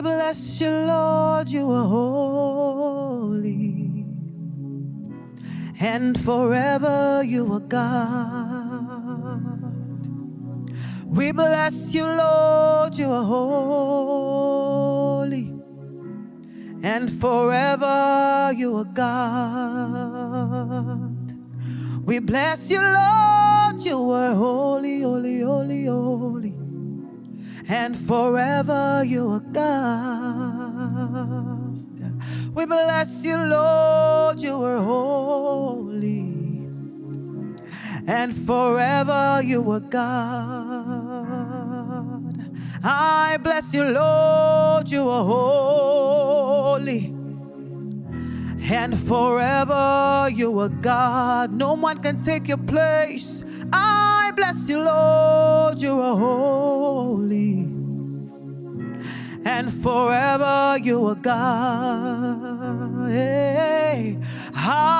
We bless you, Lord, you are holy, and forever you are God. We bless you, Lord, you are holy, and forever you are God. We bless you, Lord, you are holy, holy, holy, holy, and forever you are God. We bless you, Lord, you are holy, and forever you are God. I bless you, Lord, you are holy, and forever you are God. No one can take your place. I bless you, Lord, you are holy, and forever you are God. Hey, hallelujah.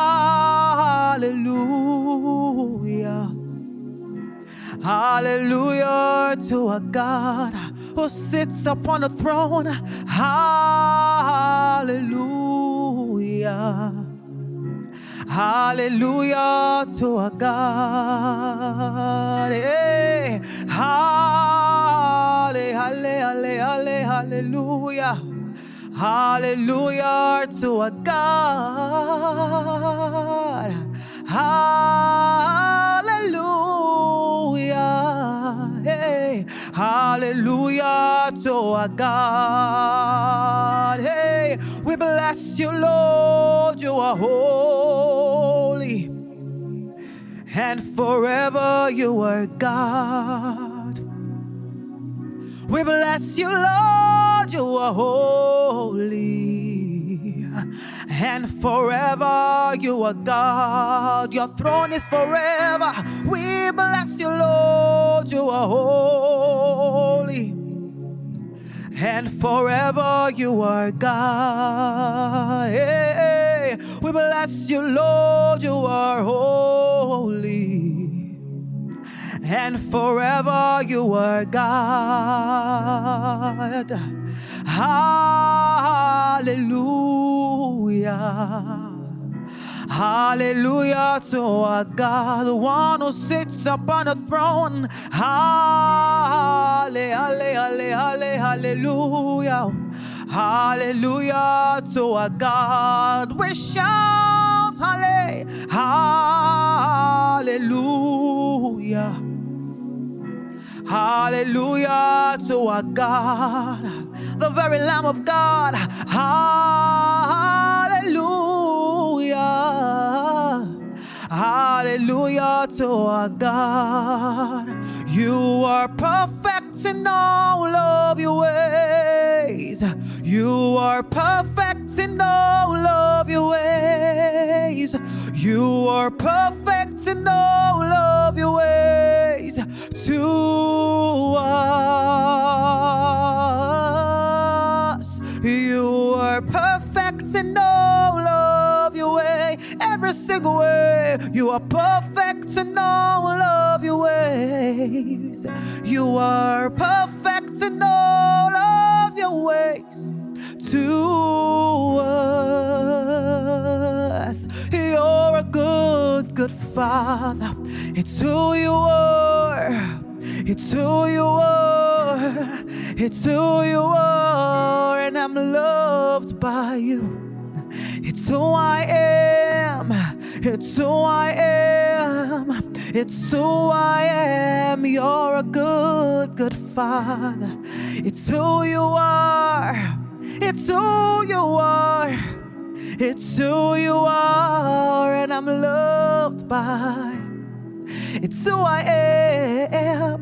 Hallelujah to a God who sits upon the throne. Hallelujah. Hallelujah to a God. Hey. Hallelujah. Hallelujah to a God. Hallelujah. Hey. Hallelujah to a God. Hey. We bless you, Lord, you are holy, and forever you are God. We bless you, Lord, you are holy, and forever you are God. Your throne is forever. We bless you, Lord, you are holy, and forever you are God. Hey, we bless you, Lord, you are holy, and forever you are God. Hallelujah. Hallelujah to our God, the one who sits upon the throne. Hallelujah. Hallelujah to our God. We shout hallelujah. Hallelujah to our God, the very Lamb of God. Hallelujah. Hallelujah to our God. You are perfect in all of your ways. You are perfect in all of your ways. You are perfect in all of your ways to us. You are perfect in all of your way, every single way. You are perfect in all of your ways. You are perfect in all of your ways to us. You're a good, good Father. It's who you are. It's who you are. It's who you are, and I'm loved by you. It's who I am. It's who I am. It's who I am. You're a good, good Father. It's who you are. It's who you are. It's who you are, and I'm loved by. It's who I am.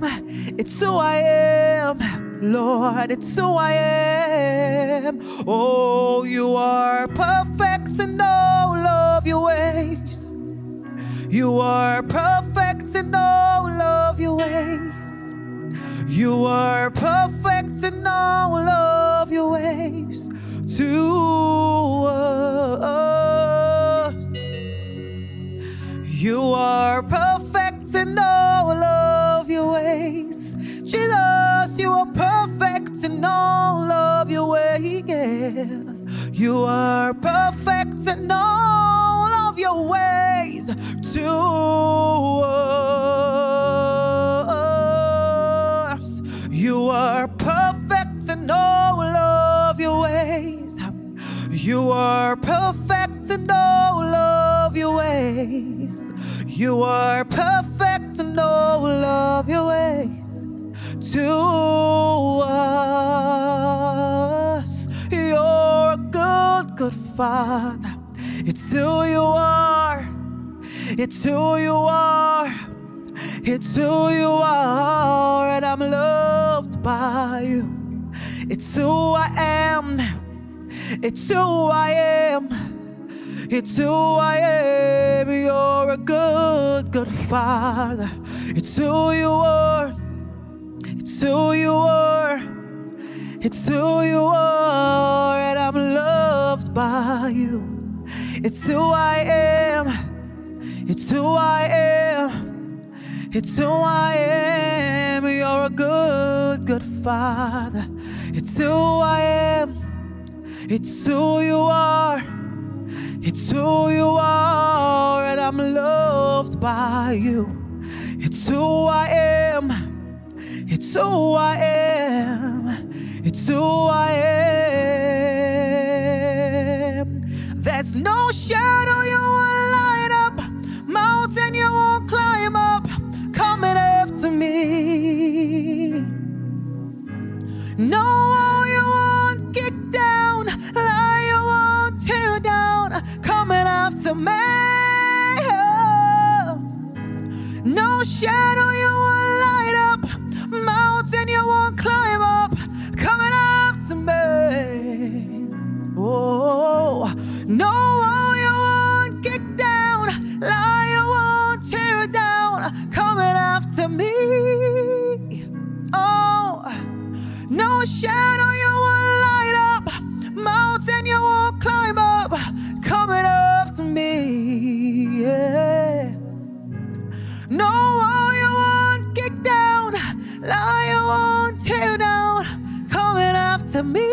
It's who I am, Lord. It's who I am. Oh, you are perfect in all of your ways. You are perfect in all of your ways. You are perfect in all of your ways to us. You are perfect in all of your ways. Jesus, you are perfect in all of your ways. is. You are perfect in all of your ways to us. You are perfect in all of your ways. You are perfect in all of your ways. You are perfect in all of your ways to us. You're a good, good Father. It's who you are. It's who you are. It's who you are, and I'm loved by you. It's who I am. It's who I am. It's who I am. You're a good, good Father. It's who you are. It's who you are. It's who you are, and I'm loved by you. It's who I am. It's who I am. It's who I am. You're a good, good Father. It's who I am. It's who you are. It's who you are, and I'm loved by you. It's who I am. It's who I am. It's who I am. There's no shadow you won't light up, mountain you won't climb up, coming after me. No wall you won't kick down, lie you won't tear down, coming after me. No shadow you won't light up, mountain you won't climb up, coming after me. Oh, no wall you won't kick down, lie you won't tear down, coming after me. Oh, no shadow you won't light up, mountain you won't climb up, coming after me. Yeah. No wall you won't kick down, lie you won't tear down, coming after me.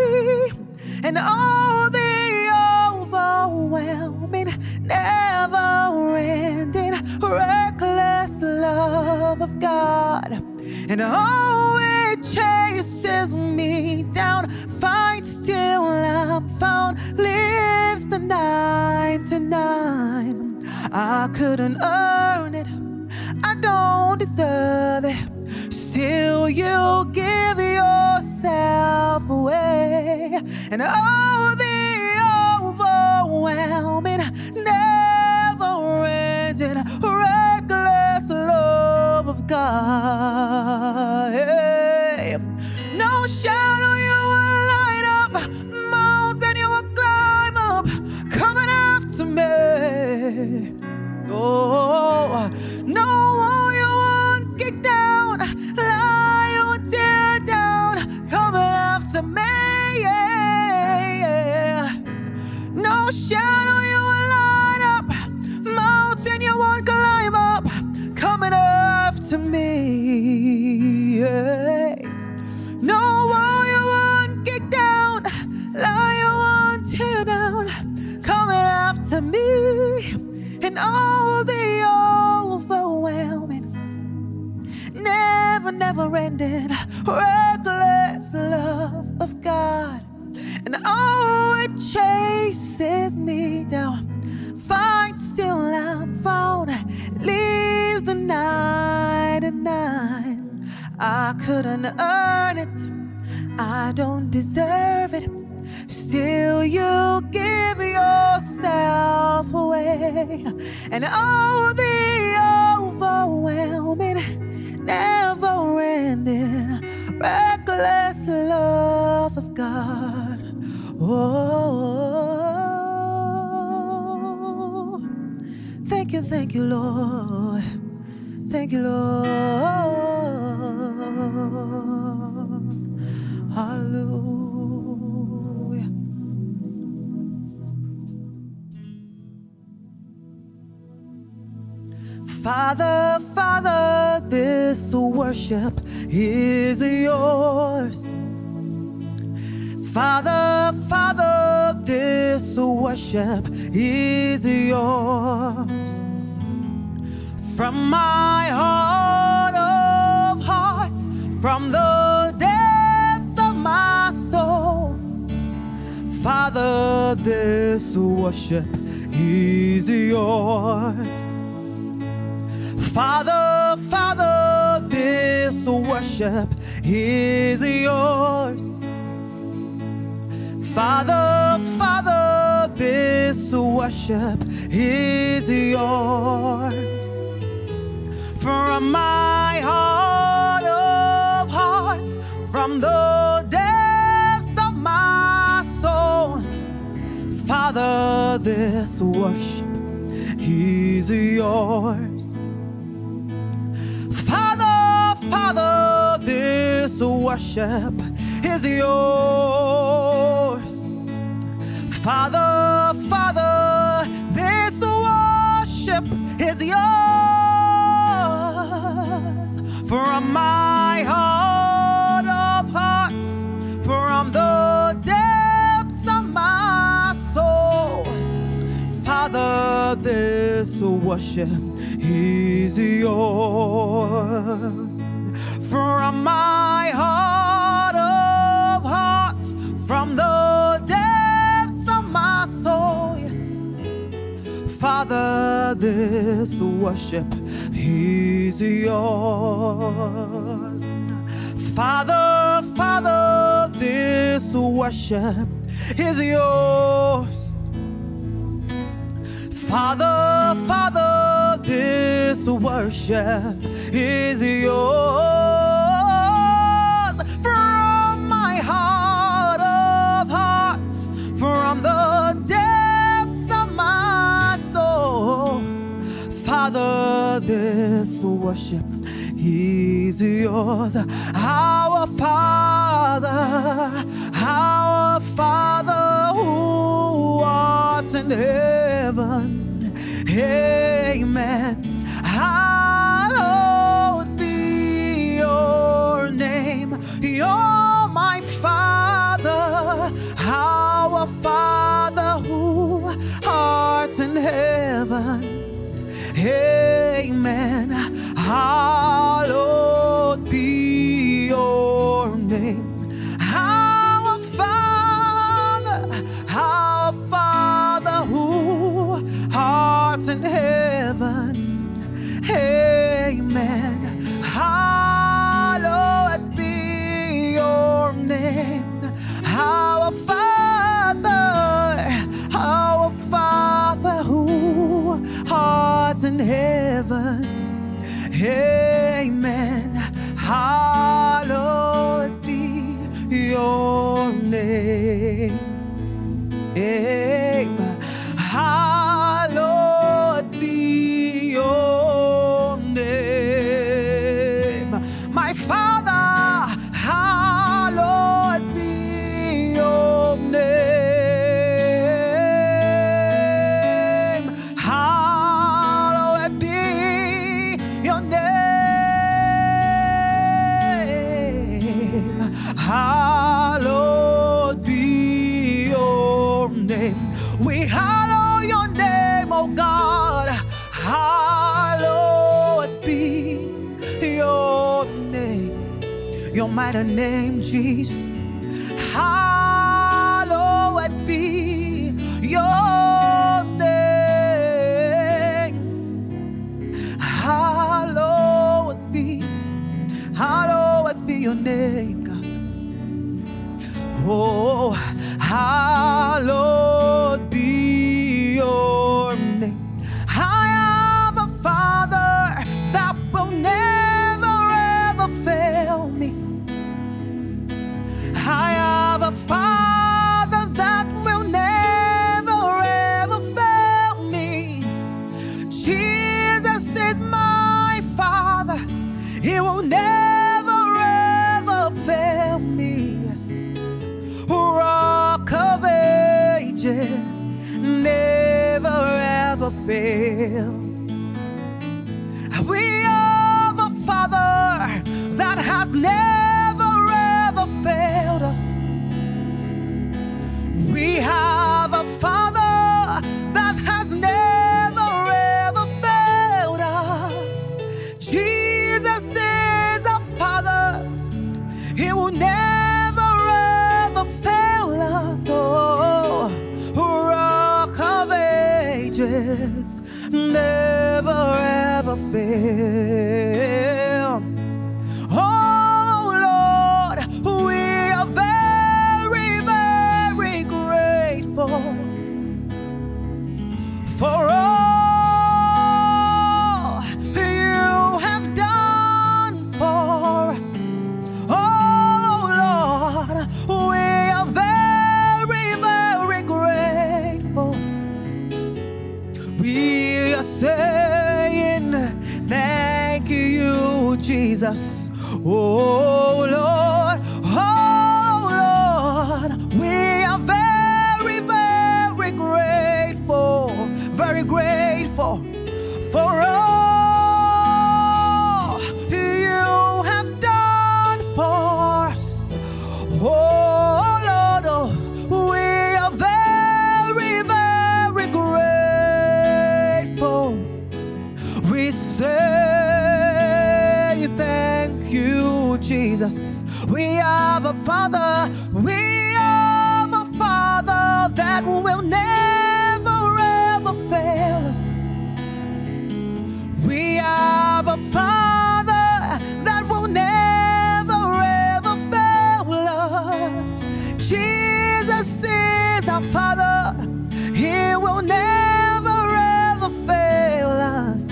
And all the overwhelming, never-ending, reckless love of God. And oh, it chases me down, finds till I'm found, lives the 99. I couldn't earn it, I don't deserve it, still you give yourself away. And oh, the overwhelming, never-ending, reckless love of God. Hey. No shadow you will light up, mountain you will climb up, coming after me. Oh, no wall you won't kick down, lie you won't tear down, coming after me. Yeah. No shadow you will light up, mountain you won't climb up, coming after me. Yeah. No wall you won't kick down, lie you won't tear down, coming after me. And all the overwhelming, never-ending, reckless love of God. And oh, it chases me down, finds till I'm found, leaves the 99. I couldn't earn it, I don't deserve it, still you give yourself away. And oh, the overwhelming, never-ending, reckless love of God. Oh, thank you, Lord. Thank you, Lord. Hallelujah. Father, Father, this worship is yours. Father, Father, this worship is yours. From my heart of hearts, from the depths of my soul, Father, this worship is yours. Father, Father, this worship is yours. Father, Father, this worship is yours. From my heart of hearts, from the depths of my soul, Father, this worship is yours. Father, Father, this worship is yours. Father, Father, this worship is yours. From my heart of hearts, from the depths of my soul, Father, this worship is yours. From my heart of hearts, from the depths of my soul, yes, Father, this worship is yours. Father, Father, this worship is yours. Father, Father, this worship is yours. From my heart of hearts, from the depths of my soul, Father, this worship is yours. Our Father who art in heaven, amen. Hallowed be your name. You're my Father, our Father who art in heaven, amen. Hallowed be your name. Our Father who art in heaven, amen. Hallowed be your name. Our Father who art in heaven, amen. Hallowed be your name. Amen. Hallowed be your name. My Father, hallowed be your name. Hallowed be your name. Hallowed be your name. We hallow your name, oh God. Hallowed be your name. Your mighty name, Jesus. Hallowed be your name. Hallowed be your name, God. Oh, hallowed be your name. I have a Father that will never ever fail me. I have a Father that will never ever fail me. Jesus is my Father. He will never ever fail me. Rock of Ages, never ever fail. We have a Father that has never ever failed us. We have a Father Jesus. Oh Lord, we are very, very grateful for all you have done for us. Oh Lord, we are very, very grateful. We say thank you, Jesus. We have a Father, that will never ever fail us. We have a Father that will never ever fail us. Jesus is our Father, He will never ever fail us.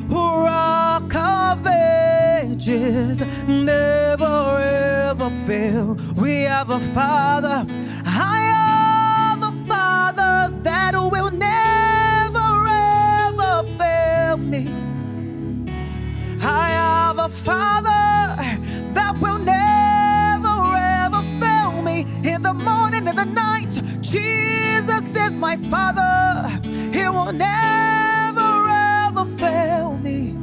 Rock of Ages, never ever fail. We have a Father, I have a Father that will never ever fail me. I have a Father that will never ever fail me. In the morning, in the night, Jesus is my Father. He will never ever fail me.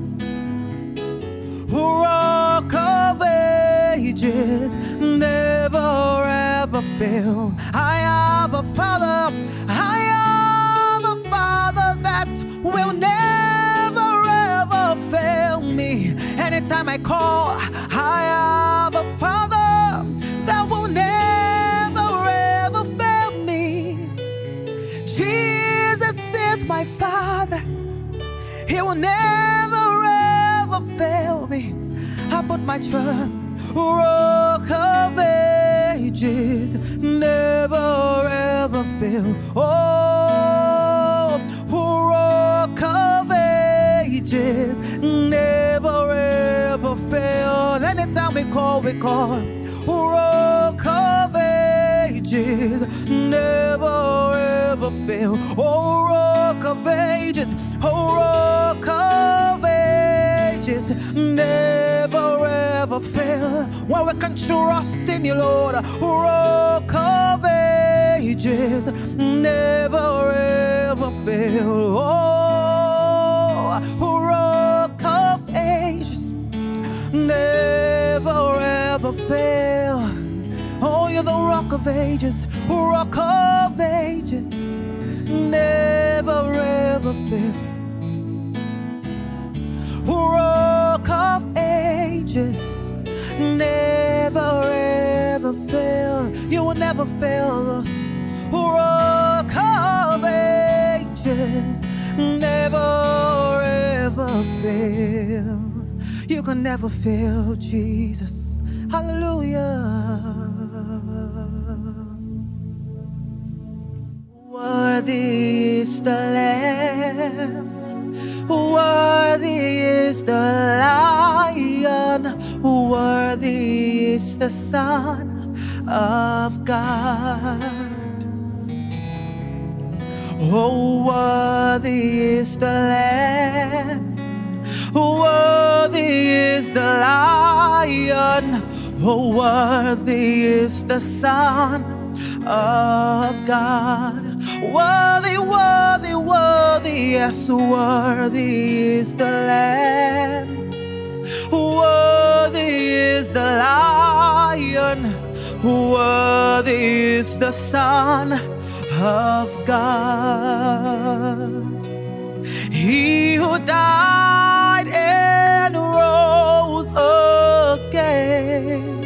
Rock of Ages, never ever fail. I have a Father, I have a Father that will never ever fail me. Anytime I call, I have a Father that will never ever fail me. Jesus is my Father, He will never ever fail me. I put my trust. Rock of Ages, never ever fail. Oh, Rock of Ages, never ever fail. Anytime we call, Rock of Ages, never ever fail. Oh, Rock of Ages, oh, Rock of Ages, never ever fail. When we can trust in you, Lord. Rock of Ages, never ever fail. Oh, Rock of Ages, never ever fail. Oh, you're the Rock of Ages, Rock of Ages, never ever fail. Rock of Ages, never ever fail. You will never fail us. Rock of Ages, never ever fail. You can never fail, Jesus. Hallelujah. Worthy is the Lamb, worthy is the Lion, worthy is the Son of God. Oh, worthy is the Lamb, worthy is the Lion, oh, worthy is the Son of God. Worthy, worthy, worthy, yes, worthy is the Lamb, worthy is the Lion, worthy is the Son of God. He who died and rose again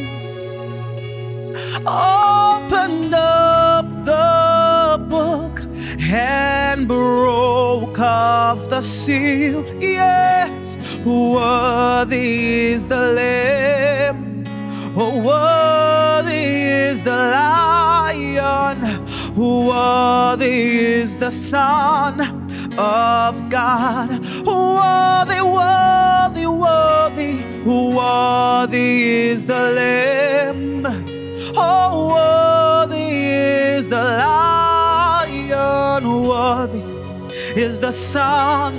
opened up the book and broke off the seal. Yes, worthy is the Lamb, oh, worthy is the Lion, worthy is the Son of God. Worthy, worthy, worthy, worthy is the Lamb, oh, worthy is the Lion, worthy is the Son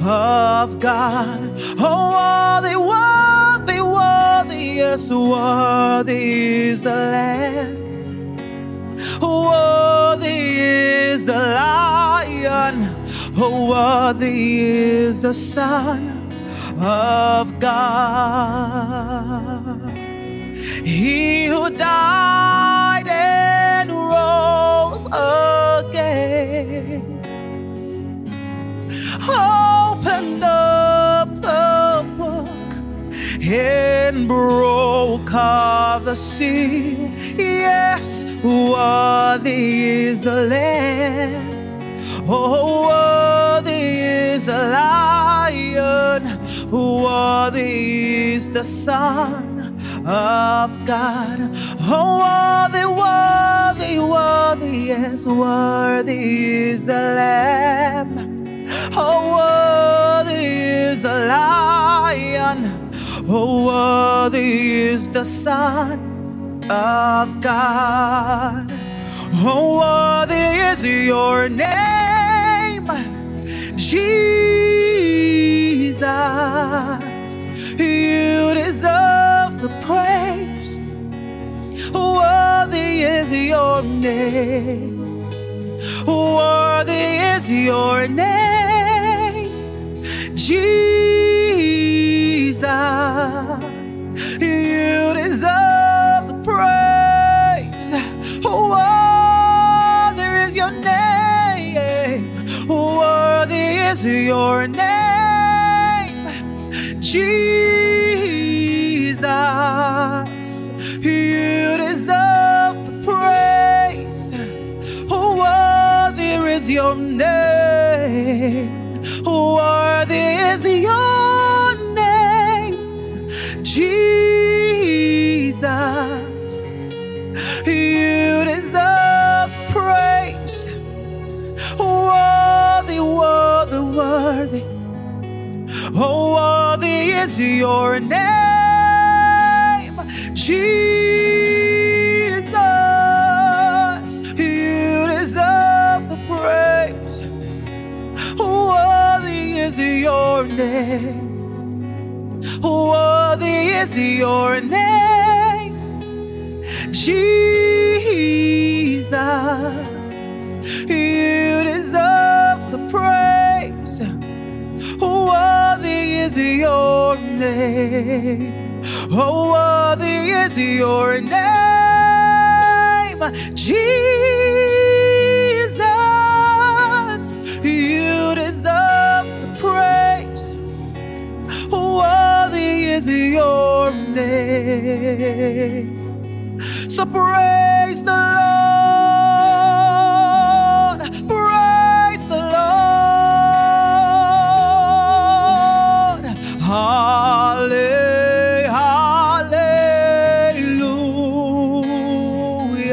of God. Oh, worthy, worthy. yes, worthy is the Lamb. Worthy is the Lion, worthy is the Son of God. He who died and rose again opened up the book and broke off the seal. Yes, worthy is the Lamb. Oh, worthy is the Lion. Worthy is the Son of God. Oh, worthy, worthy, worthy, yes, worthy is the Lamb. Oh, worthy is the Lion. Oh, worthy is the Son of God. Oh, worthy is your name, Jesus. You deserve the praise. Worthy is your name. Worthy is your name, Jesus. You deserve the praise. Worthy is your name. Worthy is your name, Jesus. You deserve the praise. Worthy is your name. Worthy is your name, Jesus. You deserve praise. Worthy, worthy, worthy. Oh, worthy is your name, Jesus. You deserve the praise. Worthy is your name. Worthy is your name, Jesus. You deserve the praise. Worthy is your name. Oh, worthy is your name, Jesus. You deserve the praise. Worthy is your name. So praise the Lord. Praise the Lord.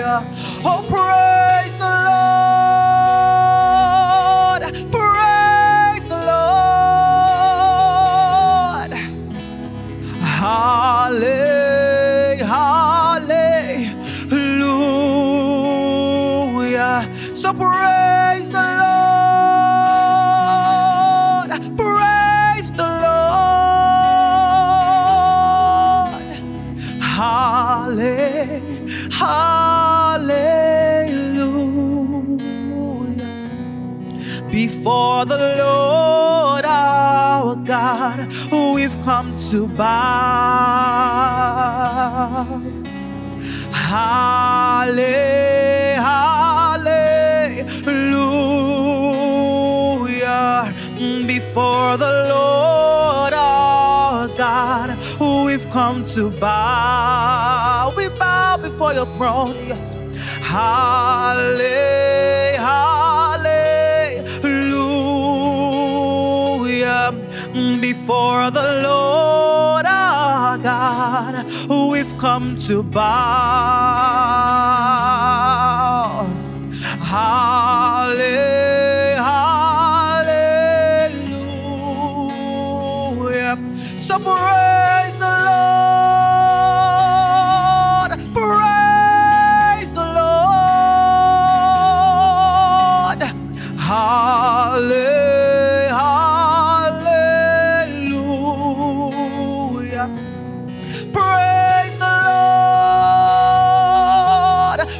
Hallelujah. Oh, praise the Lord. Praise the Lord. Hallelujah. So praise the Lord. Praise the Lord. Hallelujah. Before the Lord our God, we've come to bow. Hallelujah. Before the Lord our God, we've come to bow. We bow before your throne, yes. Hallelujah. Before the Lord our God, we've come to bow. Hallelujah. So praise the Lord. Praise the Lord. Hallelujah. Praise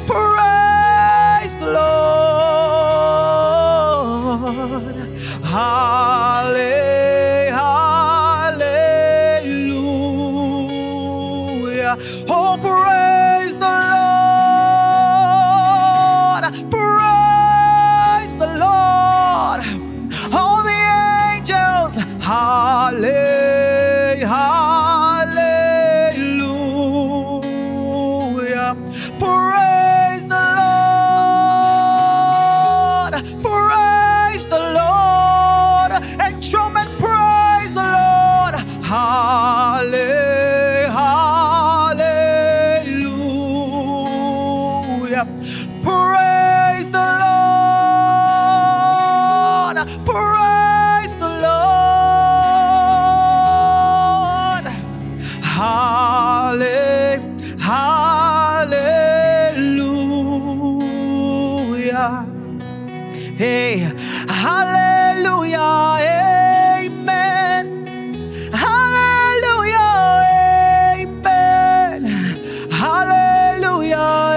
Praise the Lord. Hallelujah. Oh, praise the Lord. Praise the Lord. All the angels. Hallelujah. Praise the Lord. Praise the Lord. Enthronement, praise the Lord. Hallelujah. Praise the Lord. Praise the Lord. Hallelujah. Hey, hallelujah, amen. Hallelujah, amen. Hallelujah,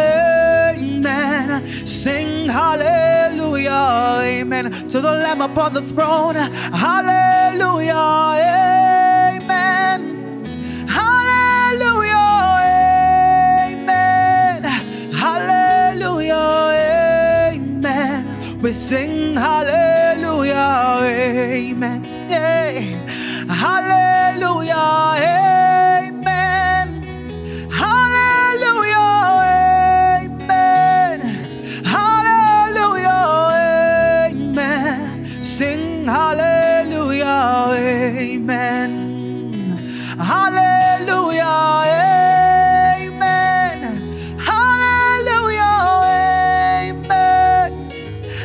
amen. Sing hallelujah, amen, to the Lamb upon the throne. Hallelujah, amen. Hallelujah, amen. Hallelujah, amen. We sing hallelujah, amen. Yeah. Hallelujah, amen. Hallelujah, amen. Hallelujah, amen. Sing hallelujah, amen. Hallelujah, amen. Hallelujah, amen.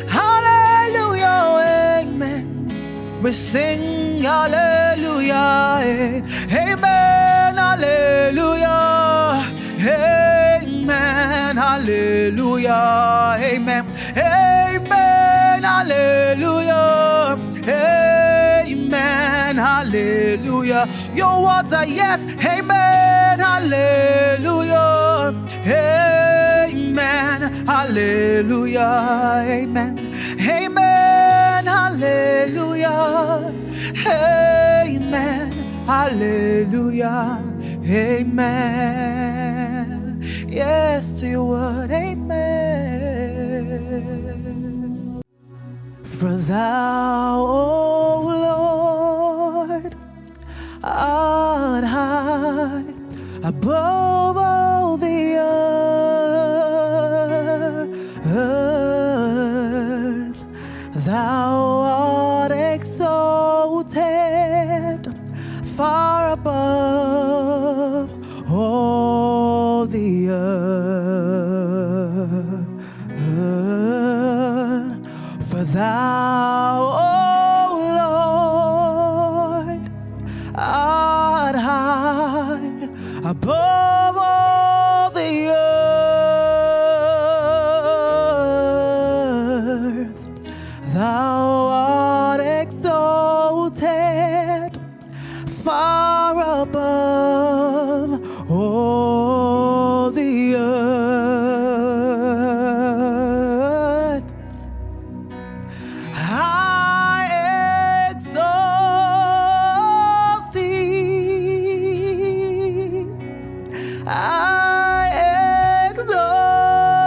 Hallelujah, amen. We sing hallelujah, amen. Hallelujah, amen. Hallelujah, amen. Amen. Hallelujah, amen. Hallelujah. Your words are yes, amen. Hallelujah, amen. Hallelujah, amen. Amen. Hallelujah, amen. Hallelujah, amen. Yes to your word, amen. For thou, O Lord, art high above all the earth. Thou art exalted far above all the earth. For thou, O Lord, art high above all the earth. Thou art exalted far above all the earth. I exalt thee. I exalt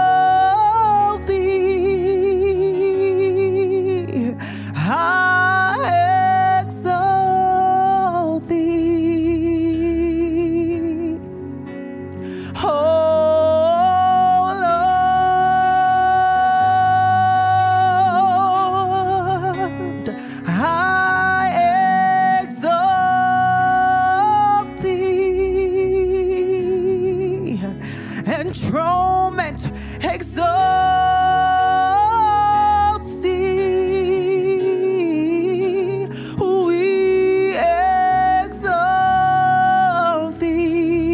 thee. I exalt thee. Oh Lord, I exalt thee. Enthronement exalts thee. We exalt thee.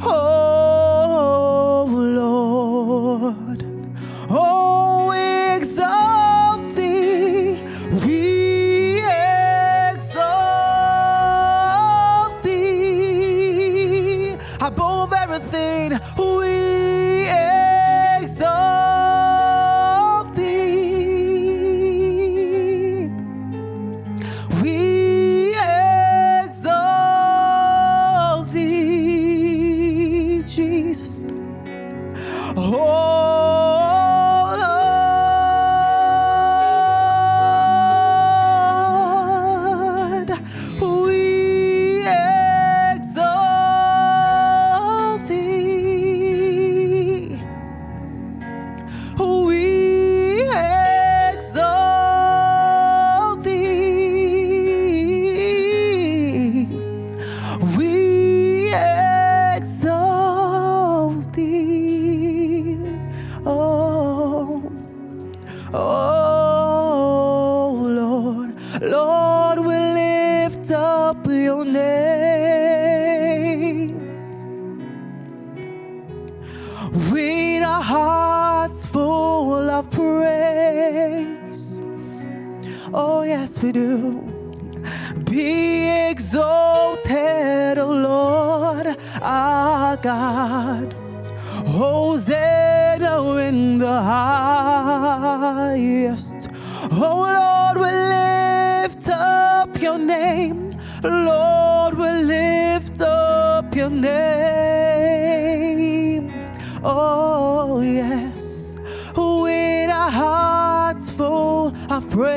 Oh Lord, oh, we exalt thee. We exalt thee above of everything, we exalt thee. We exalt thee, Jesus. Oh, Lord, we lift up your name with our hearts full of praise. Oh, yes, we do. Be exalted, O Lord, our God. Hosanna in the highest. Oh, Lord, we lift up your name. Lord, we lift up your name. Oh, yes, with our hearts full of praise.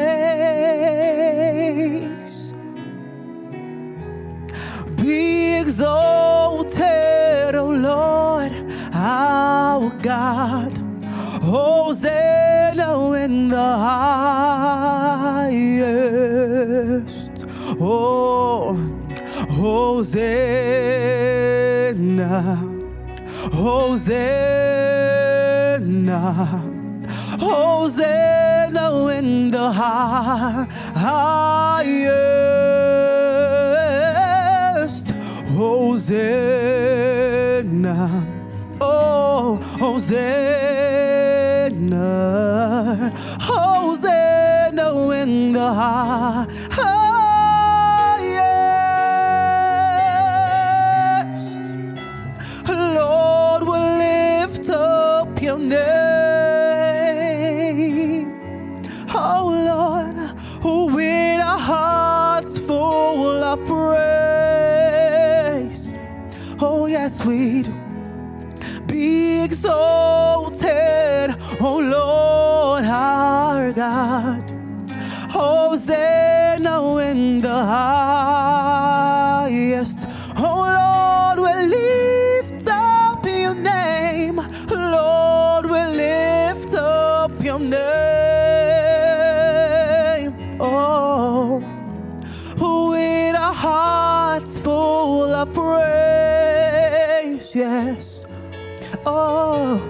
Be exalted, O Lord, our God. Hosanna in the highest. Oh, Hosanna, Hosanna, Hosanna in the highest. Hosanna, oh, Hosanna, Hosanna in the highest. Lord, we lift up your name. Oh, Lord, with our hearts full of praise. Oh, yes, we do. Be exalted, O Lord, our God. Hosanna in the highest. Oh, Lord, we lift up your name. Lord, we lift up your name. Oh, with our hearts full of praise, yes. Oh,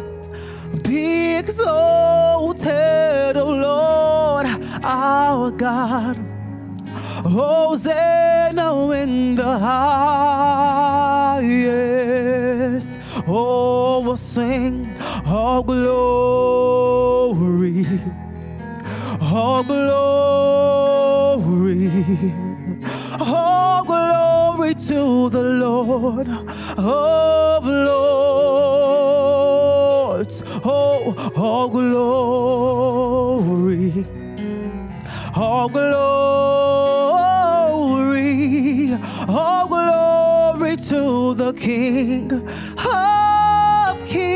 be exalted, O Lord, our God. Hosanna in the highest. Oh, we'll sing all glory, all glory, all glory to the Lord of Lords. Oh, all glory, all glory, all glory to the King of Kings.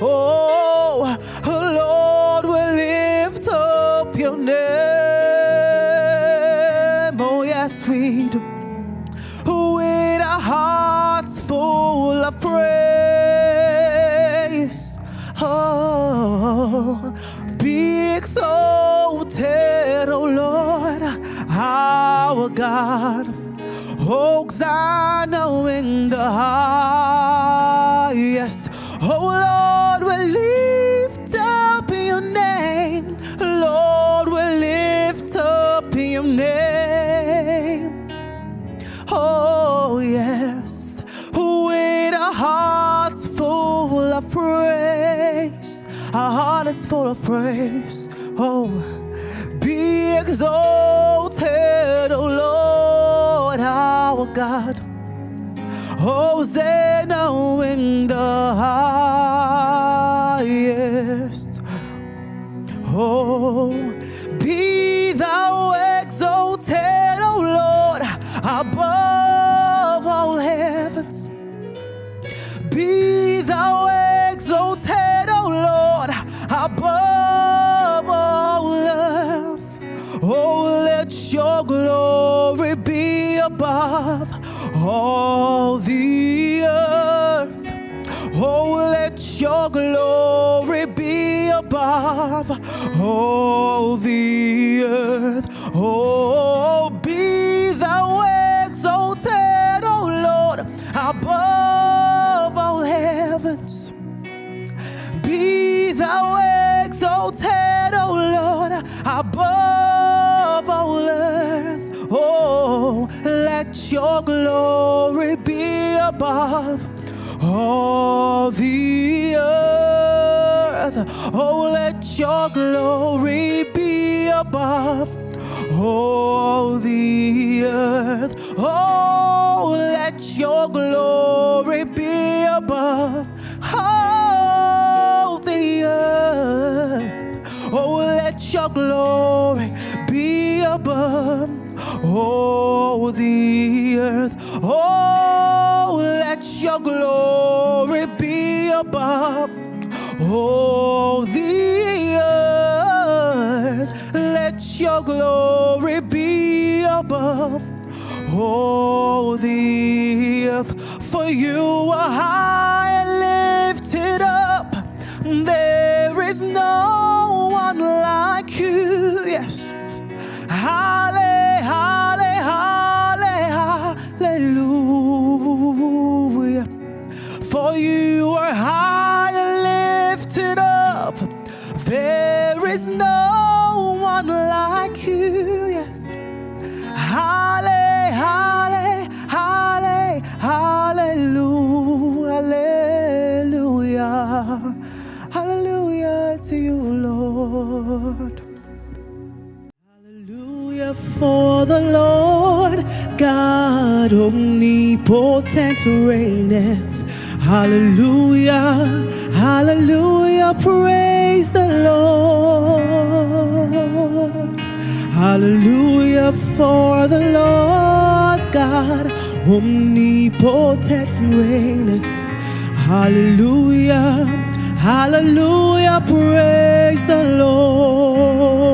Oh, Lord, we lift up your name. Oh, yes, we do. With our hearts full of praise. Oh, be exalted, O Lord, our God. Hosanna in the highest. Oh, Lord, we lift up your name. Lord, we lift up your name. Oh, yes, with our hearts full of praise. Our heart is full of praise. Oh, be exalted, O Lord, our God. Hosanna in the highest. Oh, be thou exalted, O Lord, above all heavens. Be thou exalted, O Lord, above all earth. Oh, let your glory be above all the earth. Oh, let your glory be above all the earth. Oh, be thou exalted, O Lord, above all heavens. Be thou exalted, O Lord, above all earth. Oh, let your glory be above all the earth. Oh, let your glory be above all the earth. Oh, let your glory be above all the earth. Oh, let your glory be above all the earth. Oh, let your glory be above all the earth. Let your glory be above all the earth. For you are high and lifted up. There is no one like you. Yes. Hallelujah. For you are high and lifted up. There is no one like you. Yes. Hallelujah. Hallelujah. Hallelujah to you, Lord. Hallelujah, for the Lord God omnipotent reigneth. Hallelujah, hallelujah, praise the Lord. Hallelujah, for the Lord God omnipotent reigneth. Hallelujah, hallelujah, praise the Lord.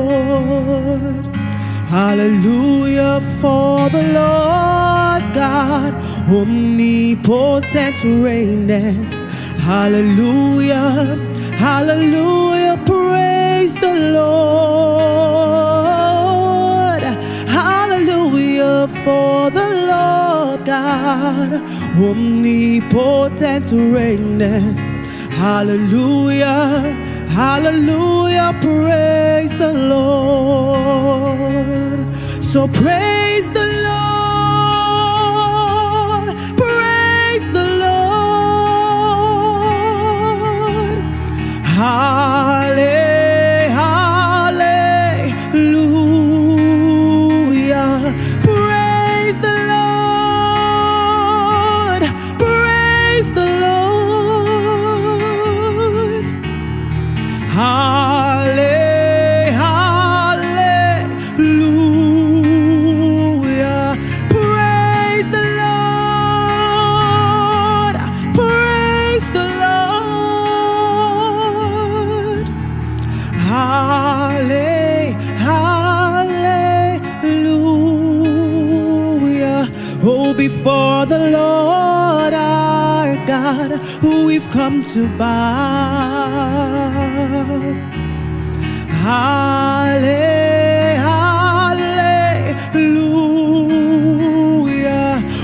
Hallelujah, for the Lord God omnipotent reigneth. Hallelujah, hallelujah, praise the Lord. Hallelujah, for the Lord God omnipotent reigneth. Hallelujah, hallelujah, praise the Lord. So praise the Lord, praise the Lord. Hallelujah, praise the Lord, praise the Lord. Hallelujah, praise the Lord, praise the Lord. Hallelujah. Oh, before the Lord our God, we've come to bow. Hallelujah.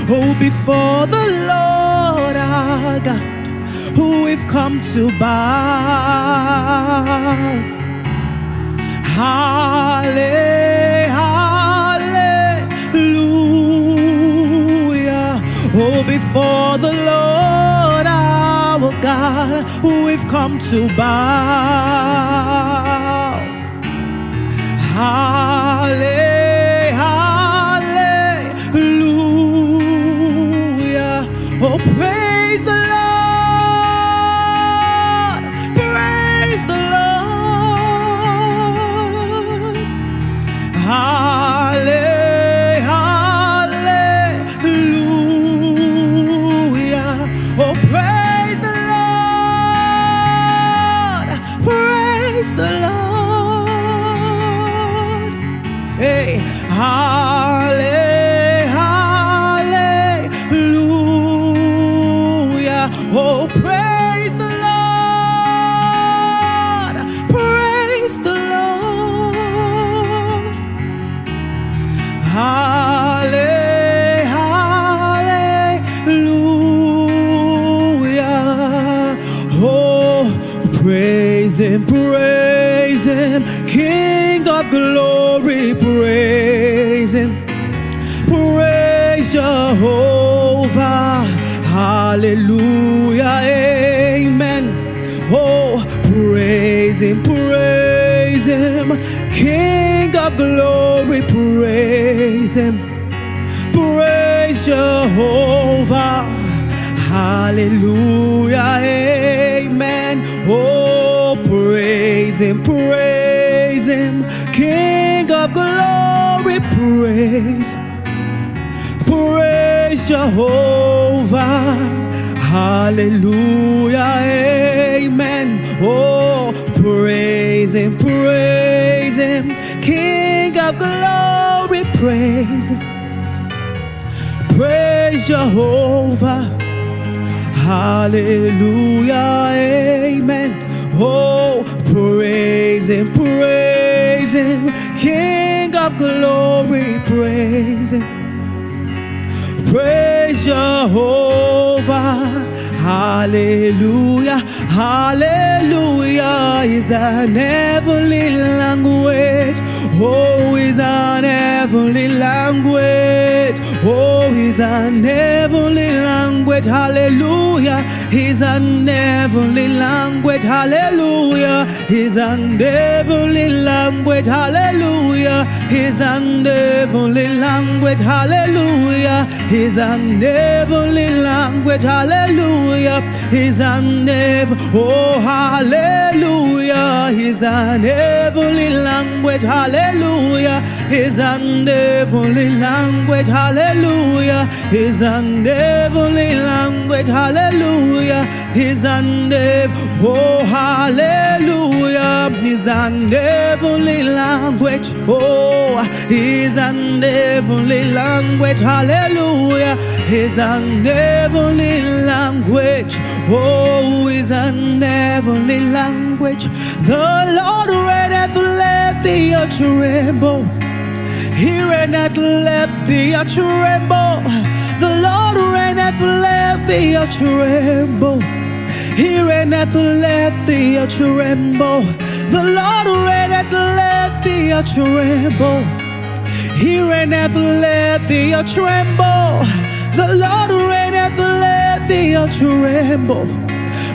Oh, before the Lord our God, we've come to bow. Hallelujah. Oh, before the Lord our God, we've come to bow. Hallelujah. Oh, praise the Lord. Praise the Lord. Hallelujah. Oh, praise the Lord. Praise the Lord. Hey, hallelujah. Oh, praise the Lord. Praise the Lord. Hallelujah. Oh, praise him, King of glory, praise him, praise Jehovah. Hallelujah, amen. Oh, praise him, King of glory, praise him, praise Jehovah. Hallelujah, amen. Oh, praise him, King of glory, praise Jehovah. Hallelujah, amen. Oh, praise him, King of glory, praise Jehovah. Hallelujah, amen. Oh, praise him, King of glory, praise Jehovah. Hallelujah, hallelujah is an heavenly language. Oh, is an heavenly language. Oh, is an heavenly language. Hallelujah, is an heavenly language. Hallelujah, is an heavenly language. Hallelujah, is an heavenly language. Hallelujah, is an heavenly language. Hallelujah, is an heavenly. Oh, hallelujah, is an heavenly language. Hallelujah, is an heavenly language. Hallelujah, is an heavenly language. Hallelujah, is an oh, hallelujah, is an heavenly language. Oh, is an heavenly language. Hallelujah, is an heavenly language. Oh, is an heavenly language. The Lord reigneth, let the earth tremble. He reigneth, let the earth tremble. The Lord reigneth, let the earth tremble. He reigneth, let the earth tremble. The Lord reigneth, let the earth tremble. He reigneth, let the earth tremble. The Lord reigneth, let the earth tremble.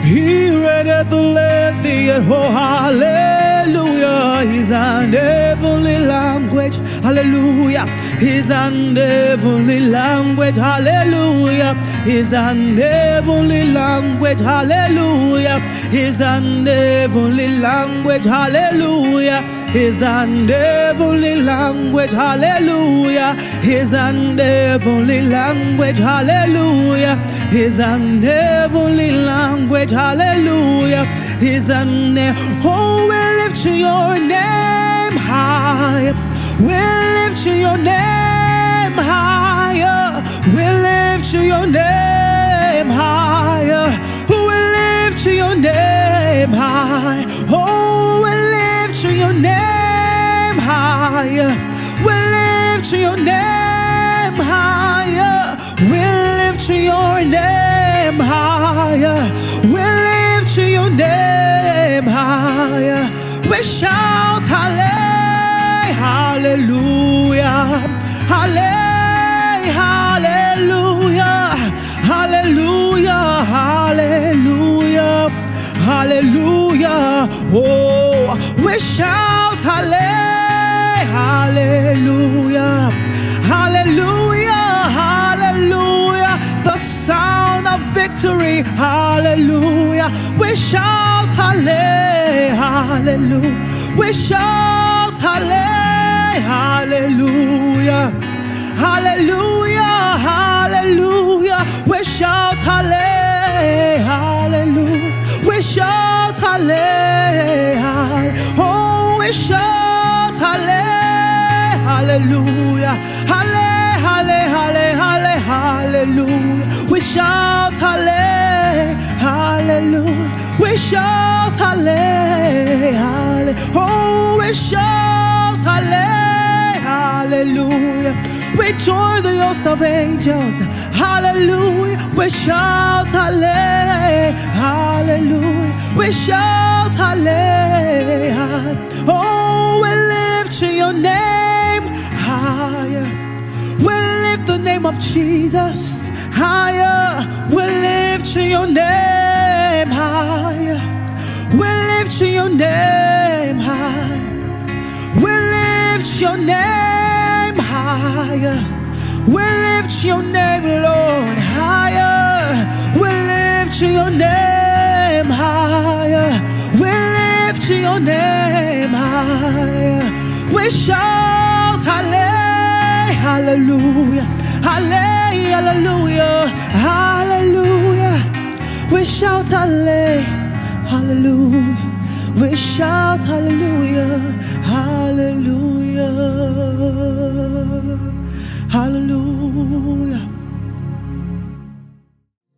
He reigneth, let the earth. Oh, hallelujah, He's an heavenly language. Hallelujah, He's an heavenly language. Hallelujah, He's an heavenly language. Hallelujah, He's an heavenly language. Hallelujah, He's an heavenly language. Hallelujah, He's an heavenly language. Hallelujah, He's an heavenly language. Hallelujah, He's an. Oh, we lift your name high. We lift your name higher. We lift your name higher. We lift your name high. Oh, we lift your name higher. We lift your name higher. We lift your name higher. We lift your name higher. We shout hallelujah, hallelujah, hallelujah, hallelujah, hallelujah. Oh, we shout hallelujah, hallelujah, hallelujah. The sound hallelujah. We shout hallelujah. We shout hallelujah. Hallelujah, hallelujah. We shout hallelujah. We shout hallelujah. Oh, we shout hallelujah. Hallelujah. We shout hallelujah. We shout hallelujah. Oh, we shout hallelujah. We join the host of angels. Hallelujah. We shout hallelujah. We shout hallelujah. Oh, we lift your name higher. We lift the name of Jesus higher. We lift your name higher. We lift your name higher. We lift your name higher. We lift your name, Lord, higher. We lift your name higher. We lift your name higher. We shout hallelujah. Hallelujah. Hallelujah. We shout hallelujah. We shout hallelujah. Hallelujah. Hallelujah.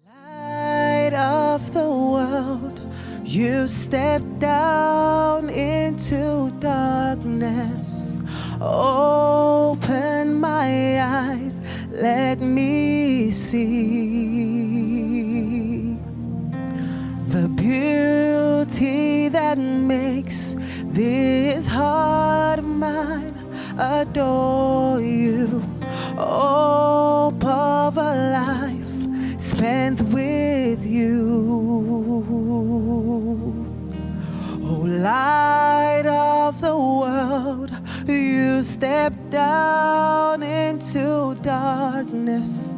Light of the world, you step down into darkness. Open my eyes, let me see the beauty that makes this heart of mine adore you. Hope of a life spent with you. Oh, light of the world, you step down into darkness.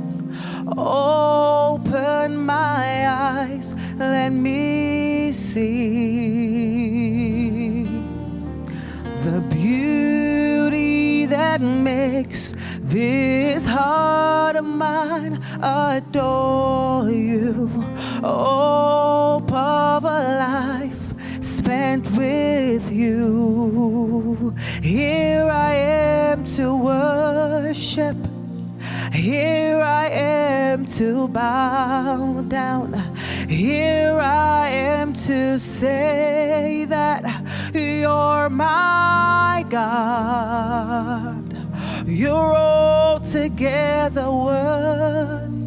Open my eyes, let me see the beauty that makes this heart of mine adore you. Hope of a life spent with you. Here I am to worship. Here I am to bow down. Here I am to say that you're my God. You're altogether worthy.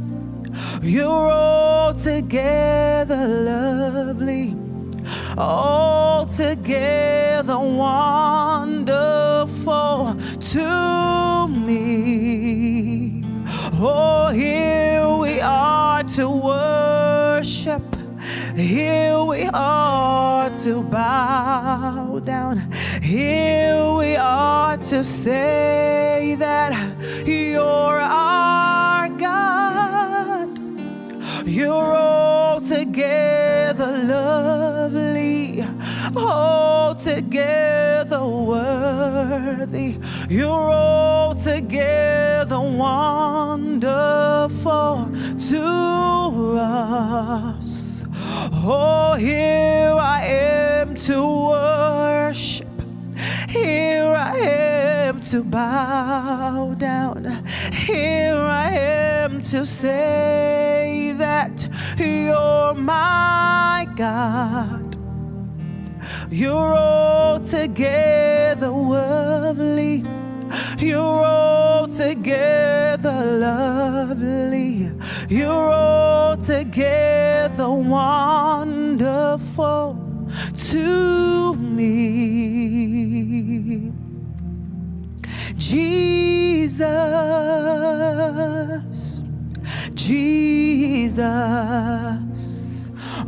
You're altogether lovely. Altogether wonderful to me. Oh, here we are to worship. Here we are to bow down. Here we are to say that you're our God. You're altogether lovely, altogether worthy. You're altogether wonderful to us. Oh, here I am to worship. Here I am to bow down. Here I am to say that you're my God. You're altogether lovely. You're altogether lovely. You're altogether wonderful to me. Jesus, Jesus,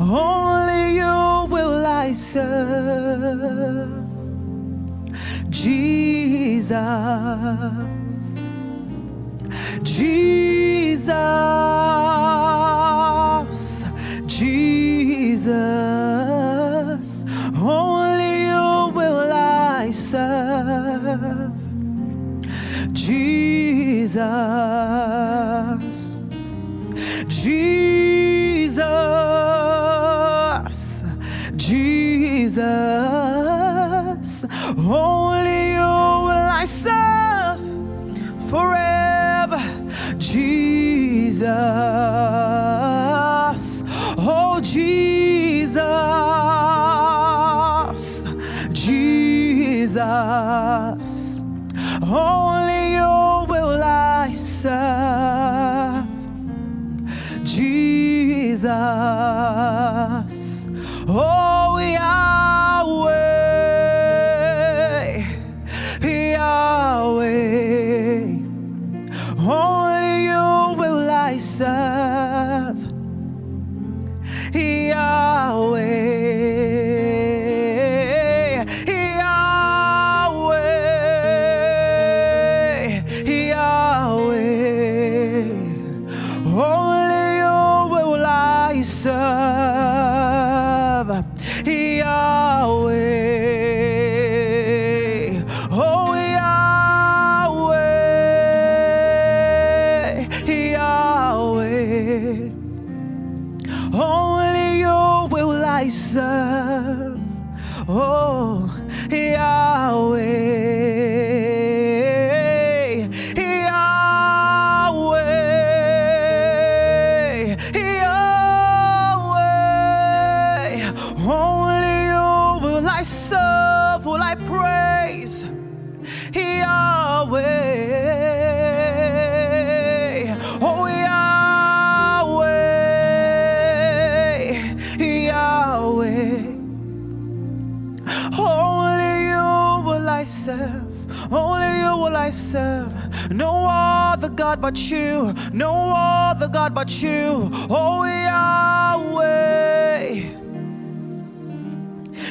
only you will I serve. Jesus, Jesus, Jesus, Jesus, Jesus, only you will I serve forever. Jesus, oh Jesus, Jesus, only you will I serve. Jesus, oh Yahweh, Yahweh, only you will I serve. Yahweh, Yahweh, Yahweh, only you will I serve. Yahweh, oh Yahweh, Yahweh, only you will I serve. Oh Yahweh, Yahweh, Yahweh, only you will I serve, will I praise. Yahweh, oh Yahweh, Yahweh, only you will I serve, only you will I serve. No other God but you, no other God but you. Oh Yahweh,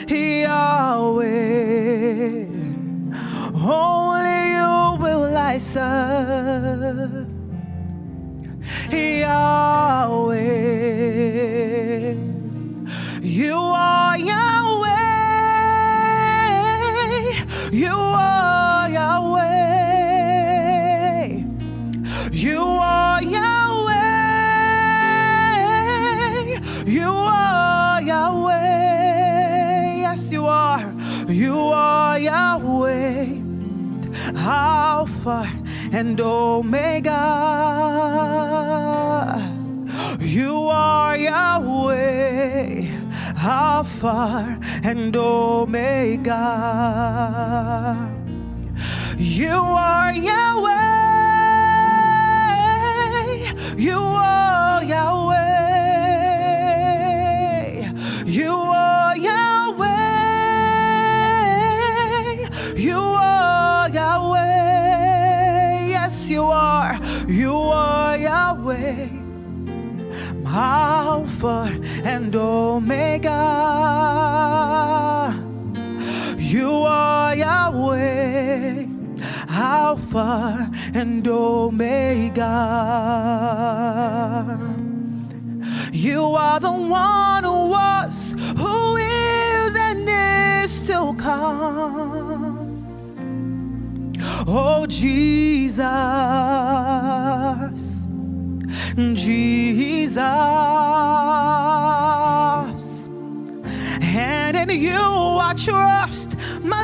Yahweh, only you will I serve. Yahweh, you are Yahweh, you are Yahweh, you are Yahweh, you are Yahweh, yes you are Yahweh, Alpha and Omega. You are Yahweh, Alpha and Omega. You are Yahweh, you are Yahweh, you are Yahweh, you are Yahweh, yes you are Yahweh, Alpha and Omega. You are Yahweh, Alpha and Omega. You are the one who was, who is, and is to come. Oh Jesus, Jesus, and in you I trust. My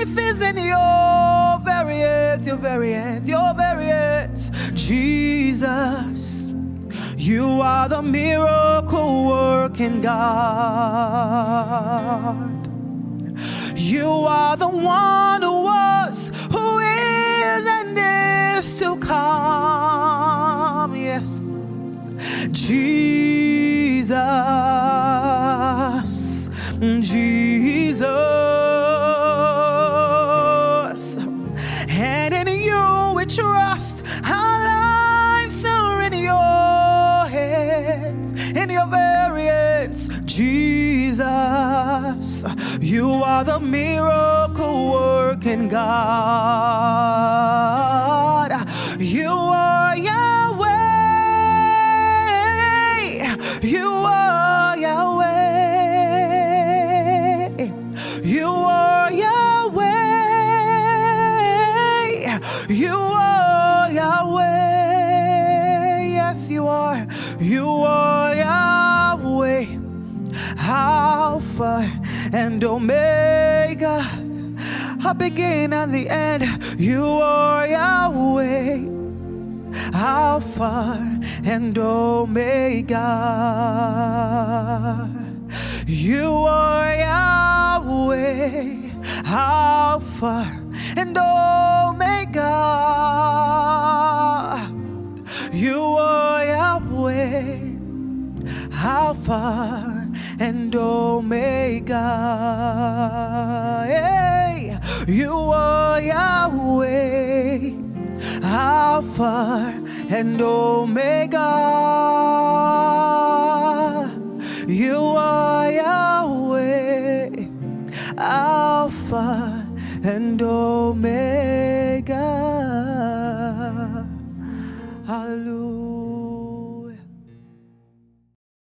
life is in your very hands, your very hands, your very hands. Jesus, you are the miracle working God. You are the one who was, who is, and is to come. Yes, Jesus, Jesus, and in you we trust. Our lives are in your hands, in your very hands. Jesus, you are the miracle working God. You are Yahweh, you are Yahweh, you are Yahweh, you are You are Yahweh, Alpha and Omega, a beginning and the end. You are Yahweh, Alpha and Omega. You are Yahweh, Alpha and Omega. You are Yahweh, Alpha and Omega. Hey, you are Yahweh, Alpha and Omega. You are Yahweh, Alpha and Omega. Hallelujah.